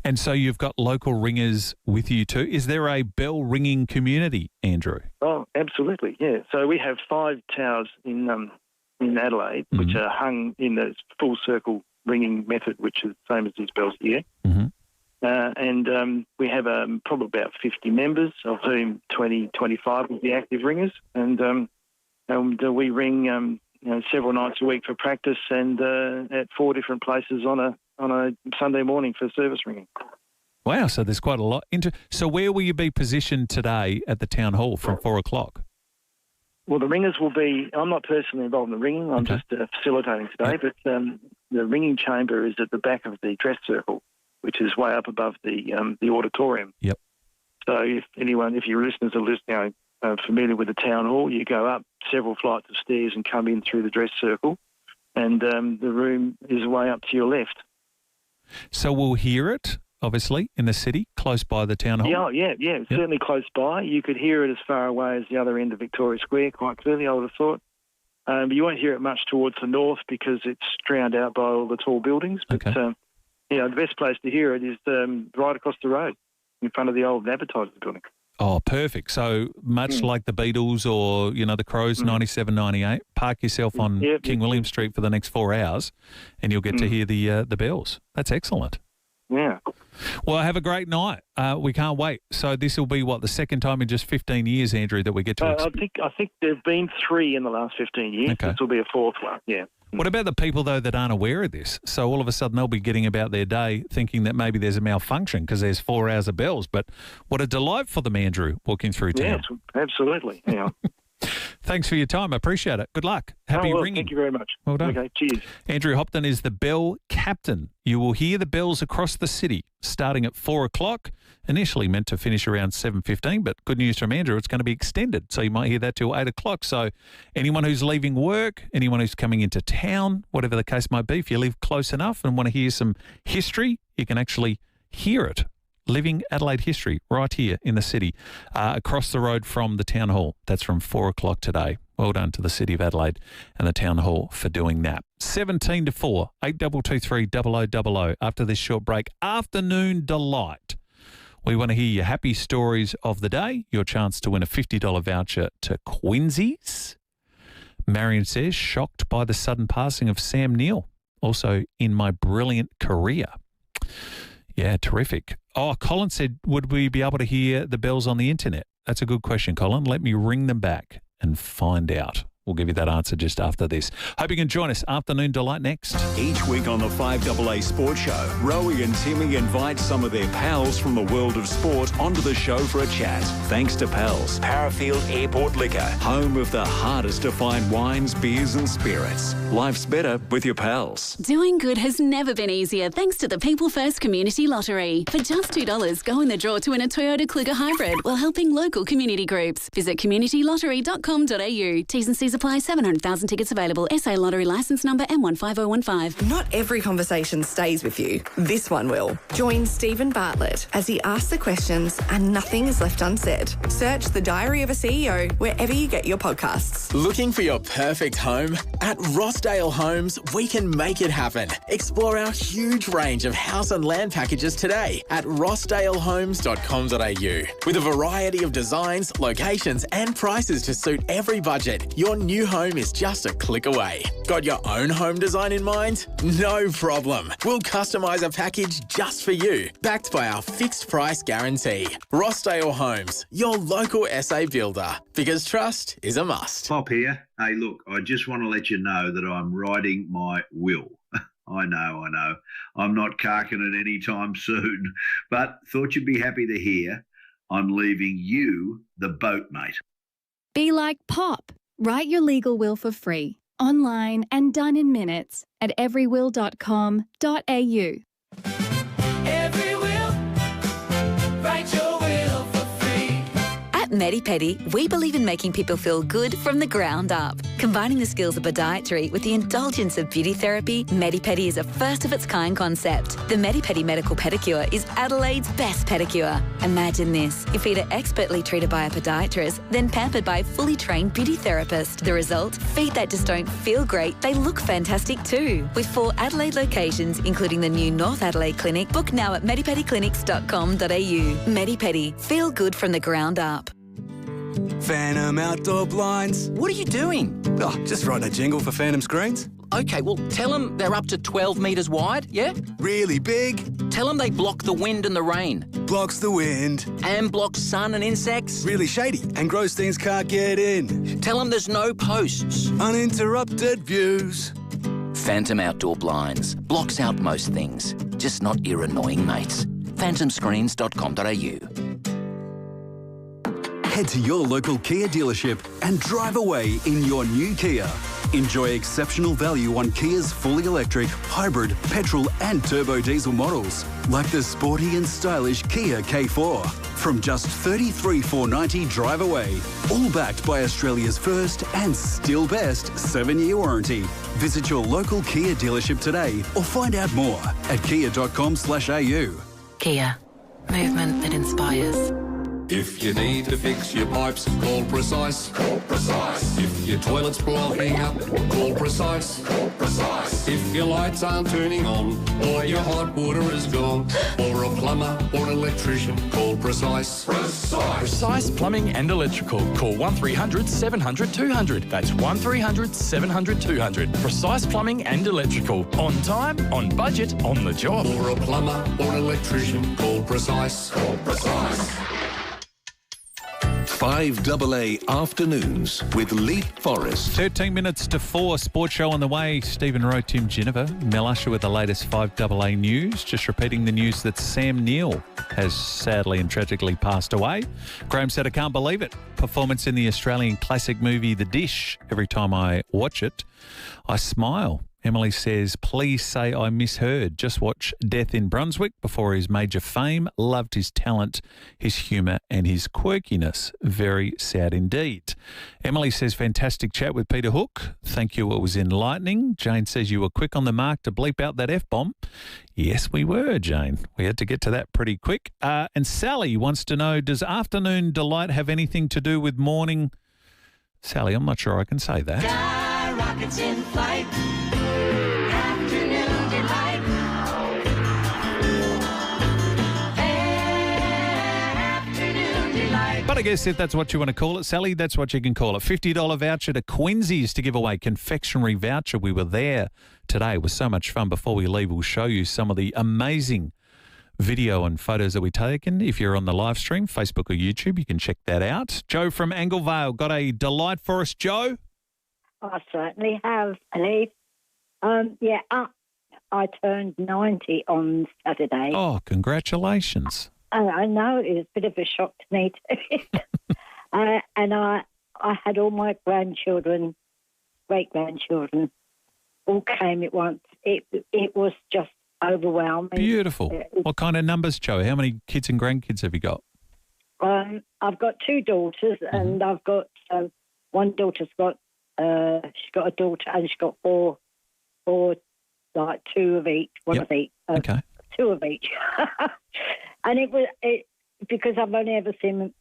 And so you've got local ringers with you too. Is there a bell ringing community, Andrew?
Oh, absolutely, yeah. So we have 5 towers in Adelaide, which are hung in the full circle ringing method, which is the same as these bells here. And we have probably about 50 members, of whom 25 will be active ringers. And we ring several nights a week for practice and at 4 different places on a Sunday morning for service ringing.
Wow, so there's quite a lot. So where will you be positioned today at the town hall from 4 o'clock?
Well, the ringers will be... I'm not personally involved in the ringing. I'm just facilitating today. But the ringing chamber is at the back of the dress circle, which is way up above the auditorium.
Yep.
So if your listeners are listening, familiar with the town hall, you go up several flights of stairs and come in through the dress circle, and the room is way up to your left.
So we'll hear it, obviously, in the city, close by the town hall?
Yeah, certainly close by. You could hear it as far away as the other end of Victoria Square, quite clearly, I would have thought. But you won't hear it much towards the north because it's drowned out by all the tall buildings. But, the best place to hear it is right across the road in front of the old advertising building.
Oh, perfect. So much like the Beatles or, the Crows, 97, 98, park yourself on King William Street for the next 4 hours and you'll get to hear the bells. That's excellent.
Yeah.
Well, have a great night. We can't wait. So this will be, the second time in just 15 years, Andrew, that we get to
I think there have been 3 in the last 15 years.
Okay.
This will be a 4th one, yeah.
What about the people, though, that aren't aware of this? So all of a sudden they'll be getting about their day thinking that maybe there's a malfunction because there's 4 hours of bells. But what a delight for them, Andrew, walking through town.
Yes, absolutely. Yeah.
Thanks for your time. I appreciate it. Good luck. Happy ringing.
Thank you very much.
Well done.
Okay, cheers.
Andrew Hopton is the bell captain. You will hear the bells across the city starting at 4 o'clock. Initially meant to finish around 7:15, but good news from Andrew, it's going to be extended. So you might hear that till 8 o'clock. So anyone who's leaving work, anyone who's coming into town, whatever the case might be, if you live close enough and want to hear some history, you can actually hear it. Living Adelaide history right here in the city, across the road from the town hall. That's from 4 o'clock today. Well done to the City of Adelaide and the town hall for doing that. 17 to 4, 8223 0000. After this short break, Afternoon Delight. We want to hear your happy stories of the day, your chance to win a $50 voucher to Quincy's. Marion says, shocked by the sudden passing of Sam Neill. Also in my brilliant career. Yeah, terrific. Oh, Colin said, would we be able to hear the bells on the internet? That's a good question, Colin. Let me ring them back and find out. We'll give you that answer just after this. Hope you can join us. Afternoon Delight next.
Each week on the 5AA Sports Show, Rowie and Timmy invite some of their pals from the world of sport onto the show for a chat. Thanks to Pals, Parafield Airport Liquor, home of the hardest to find wines, beers and spirits. Life's better with your pals.
Doing good has never been easier thanks to the People First Community Lottery. For just $2, go in the draw to win a Toyota Kluger Hybrid while helping local community groups. Visit communitylottery.com.au. T's and C's apply. 700,000 tickets available. SA Lottery licence number M15015.
Not every conversation stays with you. This one will. Join Stephen Bartlett as he asks the questions and nothing is left unsaid. Search The Diary of a CEO wherever you get your podcasts.
Looking for your perfect home? At Rossdale Homes, we can make it happen. Explore our huge range of house and land packages today at rossdalehomes.com.au. With a variety of designs, locations and prices to suit every budget, your new home is just a click away. Got your own home design in mind? No problem. We'll customise a package just for you, backed by our fixed price guarantee. Rossdale Homes, your local SA builder, because trust is a must.
Pop here. Hey, look, I just want to let you know that I'm writing my will. I know. I'm not carking it anytime soon, but thought you'd be happy to hear I'm leaving you the boat, mate.
Be like Pop. Write your legal will for free, online and done in minutes at everywill.com.au.
Every will, write your will for free.
At MediPedi, we believe in making people feel good from the ground up. Combining the skills of podiatry with the indulgence of beauty therapy, MediPedi is a first-of-its-kind concept. The MediPedi Medical Pedicure is Adelaide's best pedicure. Imagine this, your feet are expertly treated by a podiatrist, then pampered by a fully trained beauty therapist. The result? Feet that just don't feel great, they look fantastic too. With 4 Adelaide locations, including the new North Adelaide Clinic, book now at medipediclinics.com.au. MediPedi, feel good from the ground up.
Phantom Outdoor Blinds.
What are you doing?
Oh, just writing a jingle for Phantom Screens.
Okay, well, tell them they're up to 12 metres wide, yeah?
Really big.
Tell them they block the wind and the rain.
Blocks the wind.
And blocks sun and insects.
Really shady and gross things can't get in.
Tell them there's no posts.
Uninterrupted views.
Phantom Outdoor Blinds. Blocks out most things, just not your annoying mates. phantomscreens.com.au.
Head to your local Kia dealership and drive away in your new Kia. Enjoy exceptional value on Kia's fully electric, hybrid, petrol and turbo diesel models, like the sporty and stylish Kia K4. From just $33,490 drive away, all backed by Australia's first and still best 7-year warranty. Visit your local Kia dealership today or find out more at kia.com/au.
Kia. Movement that inspires.
If you need to fix your pipes, call Precise. Call Precise. If your toilet's blocking up, call Precise. Call Precise. If your lights aren't turning on, or your hot water is gone, or a plumber or an electrician, call Precise. Precise.
Precise Plumbing and Electrical. Call 1300 700 200. That's 1300 700 200. Precise Plumbing and Electrical. On time, on budget, on the job.
Or a plumber or an electrician, call Precise. Call Precise.
5AA Afternoons with Leith, Forrest.
13 minutes to 4, sports show on the way. Stephen Rowe, Tim Ginniver, Mel Usher with the latest 5AA news. Just repeating the news that Sam Neill has sadly and tragically passed away. Graham said, I can't believe it. Performance in the Australian classic movie The Dish. Every time I watch it, I smile. Emily says, please say I misheard. Just watch Death in Brunswick before his major fame. Loved his talent, his humour and his quirkiness. Very sad indeed. Emily says, fantastic chat with Peter Hook. Thank you, it was enlightening. Jane says you were quick on the mark to bleep out that F-bomb. Yes, we were, Jane. We had to get to that pretty quick. And Sally wants to know, does afternoon delight have anything to do with morning? Sally, I'm not sure I can say that.
Sky rockets in flight. Afternoon delight. Afternoon delight.
But I guess if that's what you want to call it, Sally, that's what you can call it. $50 voucher to Quincy's to give away, confectionery voucher. We were there today. It was so much fun. Before we leave, we'll show you some of the amazing video and photos that we've taken. If you're on the live stream, Facebook or YouTube, you can check that out. Joe from Anglevale, got a delight for us, Joe?
I certainly have, Leith. I turned 90 on Saturday.
Oh, congratulations.
I know, it was a bit of a shock to me too. And I had all my grandchildren, great-grandchildren, all came at once. It was just overwhelming.
Beautiful. What kind of numbers, Joe? How many kids and grandkids have you got?
I've got 2 daughters, and I've got one daughter's got she's got a daughter, and she's got four, like two of each, one of each.
Okay.
Two of each. And it was because I've only ever seen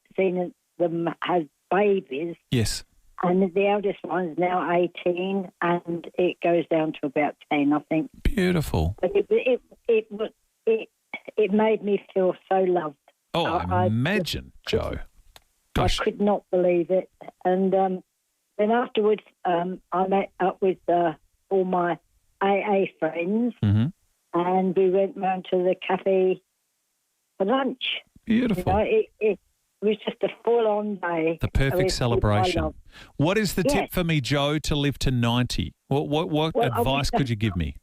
them as babies.
Yes.
And the eldest one's now 18, and it goes down to about 10, I think.
Beautiful.
But it made me feel so loved.
Oh, I imagine, Joe. Gosh.
I could not believe it. And then afterwards, I met up with all my AA friends, and we went round to the cafe for lunch.
Beautiful.
You know, it was just a full-on day.
The perfect celebration. What is the tip for me, Joe, to live to 90? What advice could you give me?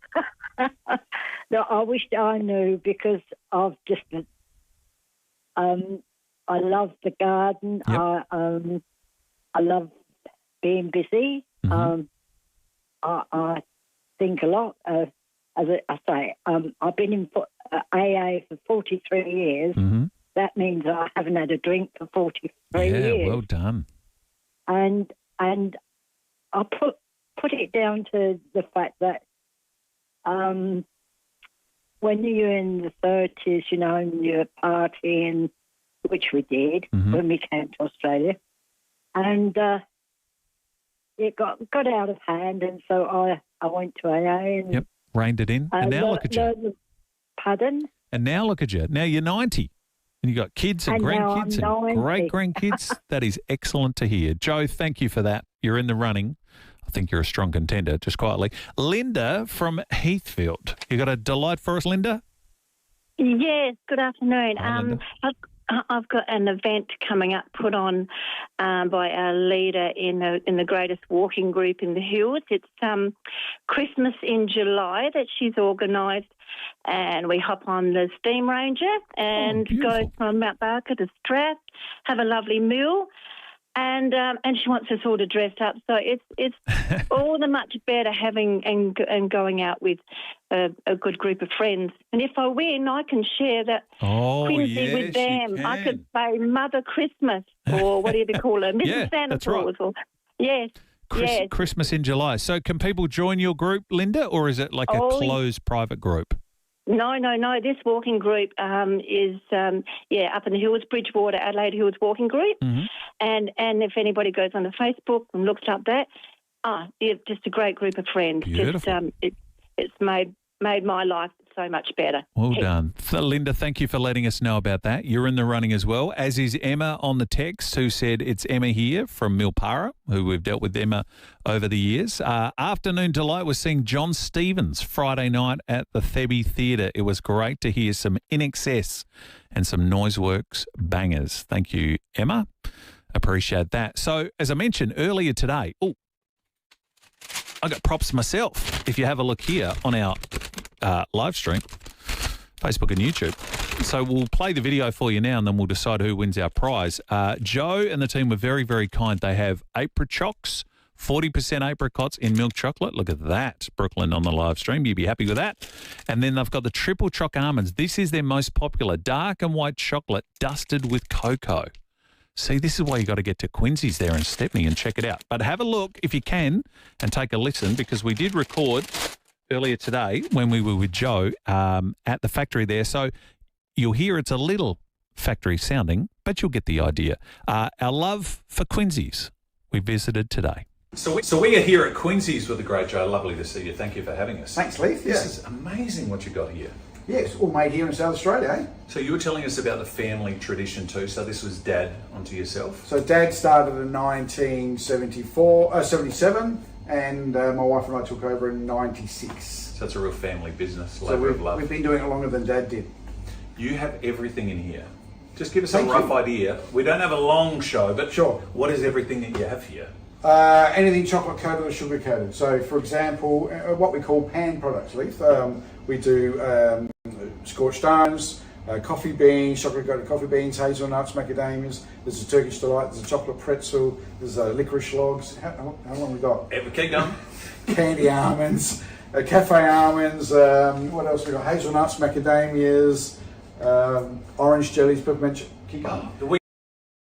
No, I wish I knew, because I've just... I love the garden. Yep. I love being busy. I think a lot. As I say, I've been in AA for 43 years. That means I haven't had a drink for 43 years.
Yeah, well done.
And I put it down to the fact that when you're in the 30s, you know, and you're partying, which we did when we came to Australia, and it got out of hand, and so I went to AA and
reined it in, and now look at you.
Pardon?
And now look at you. Now you're 90, and you got kids and grandkids and great grandkids. That is excellent to hear, Joe. Thank you for that. You're in the running. I think you're a strong contender, just quietly. Linda from Heathfield. You got a delight for us, Linda?
Yes, good afternoon.
Hi, Linda.
I've got an event coming up put on by our leader in the greatest walking group in the hills. It's Christmas in July that she's organised, and we hop on the Steam Ranger and go from Mount Barker to Strath, have a lovely meal. And she wants us all to dress up, so it's all the much better having and going out with a good group of friends. And if I win, I can share that Quincy with them. I could say Mother Christmas, or what do they call her, Mrs. Santa Claus. Right. Yes.
Christmas in July. So can people join your group, Linda, or is it like a closed private group?
No. This walking group is up in the hills, Bridgewater, Adelaide Hills Walking Group. And if anybody goes on the Facebook and looks up that, just a great group of friends.
Beautiful.
It's made my life so much better.
Well done. Linda, thank you for letting us know about that. You're in the running as well, as is Emma on the text, who said it's Emma here from Milpara, who we've dealt with Emma over the years. Afternoon delight was seeing John Stevens Friday night at the FIVEAA Theatre. It was great to hear some In Excess and some Noiseworks bangers. Thank you, Emma. Appreciate that. So, as I mentioned earlier today, I got props myself. If you have a look here on our live stream, Facebook and YouTube. So we'll play the video for you now, and then we'll decide who wins our prize. Joe and the team were very, very kind. They have apricots, 40% apricots in milk chocolate. Look at that, Brooklyn, on the live stream. You'd be happy with that. And then they've got the triple choc almonds. This is their most popular, dark and white chocolate dusted with cocoa. See, this is why you got to get to Quincy's there in Stepney and check it out. But have a look if you can and take a listen, because we did record earlier today when we were with Joe at the factory there. So you'll hear it's a little factory sounding, but you'll get the idea. Our love for Quincy's we visited today. So we are here at Quincy's with the great Joe. Lovely to see you. Thank you for having us.
Thanks, Leith.
This is amazing what you got here.
Yes, all made here in South Australia, eh?
So you were telling us about the family tradition too. So this was Dad onto yourself?
So Dad started in 1977, and my wife and I took over in 96.
So it's a real family business,
labour of love. We've been doing it longer than Dad did.
You have everything in here. Just give us a rough idea. We don't have a long show, but
sure.
What is everything that you have here?
Anything chocolate coated or sugar coated. So, for example, what we call pan products, Leith. We do scorched stones, coffee beans, chocolate coated coffee beans, hazelnuts, macadamias. There's a Turkish delight. There's a chocolate pretzel. There's licorice logs. How long have we got?
Keep going.
Candy almonds, cafe almonds. What else we got? Hazelnuts, macadamias, orange jellies, peppermint. Keep going.
The whipped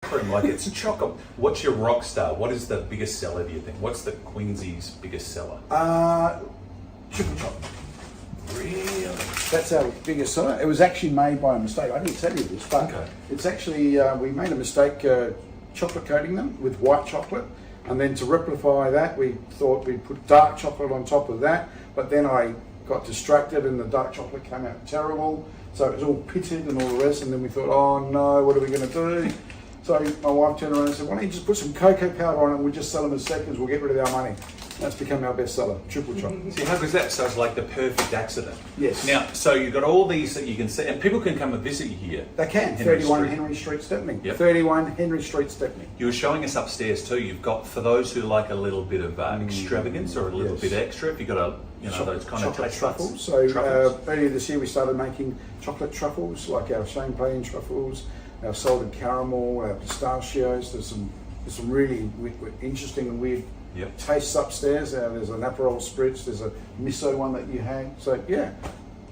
cream them. Like, it's a chocolate. What's your rock star? What is the biggest seller, do you think? What's the Quincy's biggest seller?
Triple chocolate.
Really?
That's our biggest seller. It was actually made by a mistake. I didn't tell you this, but it's actually, we made a mistake chocolate coating them with white chocolate. And then to replicate that, we thought we'd put dark chocolate on top of that. But then I got distracted and the dark chocolate came out terrible. So it was all pitted and all the rest. And then we thought, oh no, what are we going to do? So my wife turned around and said, why don't you just put some cocoa powder on it and we'll just sell them as seconds. We'll get rid of our money. That's become our best seller, triple chocolate.
See, how good is that? So it's like the perfect accident.
Yes.
Now, so you've got all these that you can see, and people can come and visit you here.
They can. 31 Henry Street, Stepney.
Yep.
31 Henry Street, Stepney.
You were showing us upstairs too. You've got, for those who like a little bit of extravagance or a little bit extra, if you've got those kind of taste
truffles. So earlier this year we started making chocolate truffles, like our champagne truffles, our salted caramel, our pistachios. There's some really interesting and weird tastes upstairs. There's an Aperol Spritz, there's a miso one that you had. So yeah,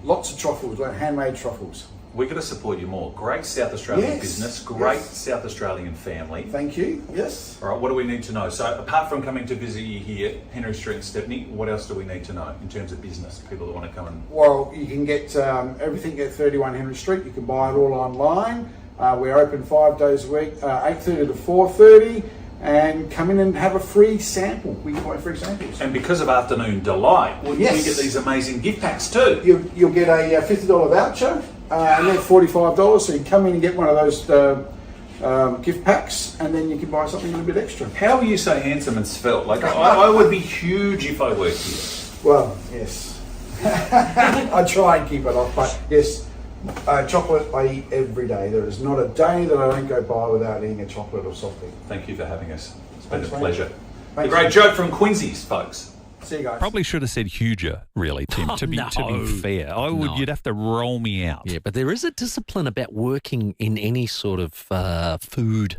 lots of truffles, like handmade truffles.
We're going to support you more. Great South Australian business, great South Australian family.
Thank you, yes.
All right, what do we need to know? So apart from coming to visit you here, Henry Street and Stepney, what else do we need to know in terms of business, people that want to come and...
Well, you can get everything at 31 Henry Street. You can buy it all online. We're open 5 days a week, 8:30 to 4:30. And come in and have a free sample. We can buy free samples.
And because of Afternoon Delight, we get these amazing gift packs too.
You'll get a $50 voucher, and then $45. So you come in and get one of those gift packs, and then you can buy something a little bit extra.
How are you so handsome and svelte? Like I would be huge if I worked here.
Well, yes. I try and keep it off, but yes. Chocolate I eat every day. There is not a day that I don't go by without eating a chocolate or something.
Thank you for having us. It's been a pleasure. A great joke from Quincy's, folks.
See you guys.
Probably should have said huger, really, Tim, to be fair. You'd have to roll me out.
Yeah, but there is a discipline about working in any sort of food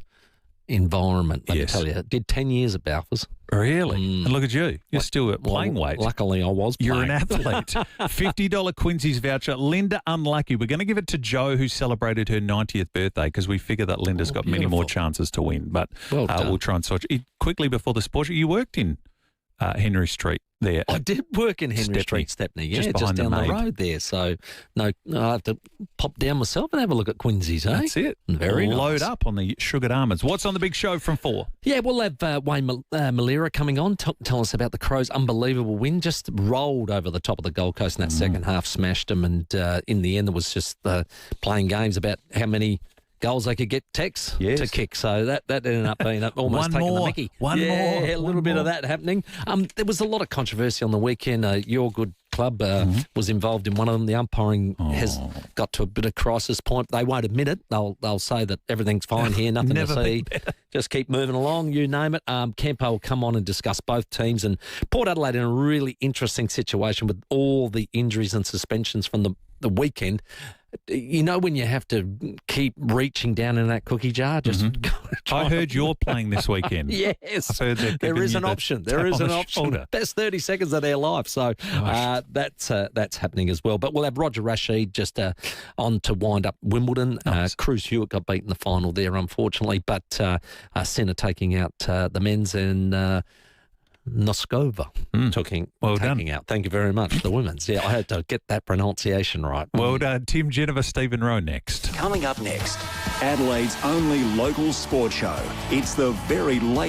environment, let me tell you. I did 10 years at Balfour's.
Really? And look at you. You're still at playing weight.
Luckily, I was playing.
You're an athlete. $50 Quincy's voucher. Linda, unlucky. We're going to give it to Jo, who celebrated her 90th birthday, because we figure that Linda's got many more chances to win. But we'll try and sort you. Quickly before the sport, you worked in Henry Street there.
I did work in Henry Street, Stepney, just down the road there. So, I have to pop down myself and have a look at Quincy's, eh?
That's it.
Very
Load
nice.
up on the sugared almonds. What's on the big show from 4?
Yeah, we'll have Wayne Malera coming on, tell us about the Crows' unbelievable win. Just rolled over the top of the Gold Coast in that second half, smashed them, and in the end, there was just playing games about how many goals they could get Tex to kick. So that ended up being almost taking the mickey.
One more.
A little bit of that happening. There was a lot of controversy on the weekend. Your good club was involved in one of them. The umpiring has got to a bit of crisis point. They won't admit it. They'll say that everything's fine here, nothing to see. Just keep moving along, you name it. Campo will come on and discuss both teams. And Port Adelaide in a really interesting situation with all the injuries and suspensions from the weekend. You know when you have to keep reaching down in that cookie jar?
I heard you're playing this weekend.
Yes.
I've heard that
there is an option. There is an option. Best 30 seconds of their life. So that's happening as well. But we'll have Roger Rashid just on to wind up Wimbledon. Nice. Cruz Hewitt got beaten in the final there, unfortunately. But Senna taking out the men's and... Noskova taking out. Thank you very much. The women's. Yeah, I had to get that pronunciation right.
Well done. Tim Jennifer, Stephen Rowe next.
Coming up next, Adelaide's only local sport show. It's the very late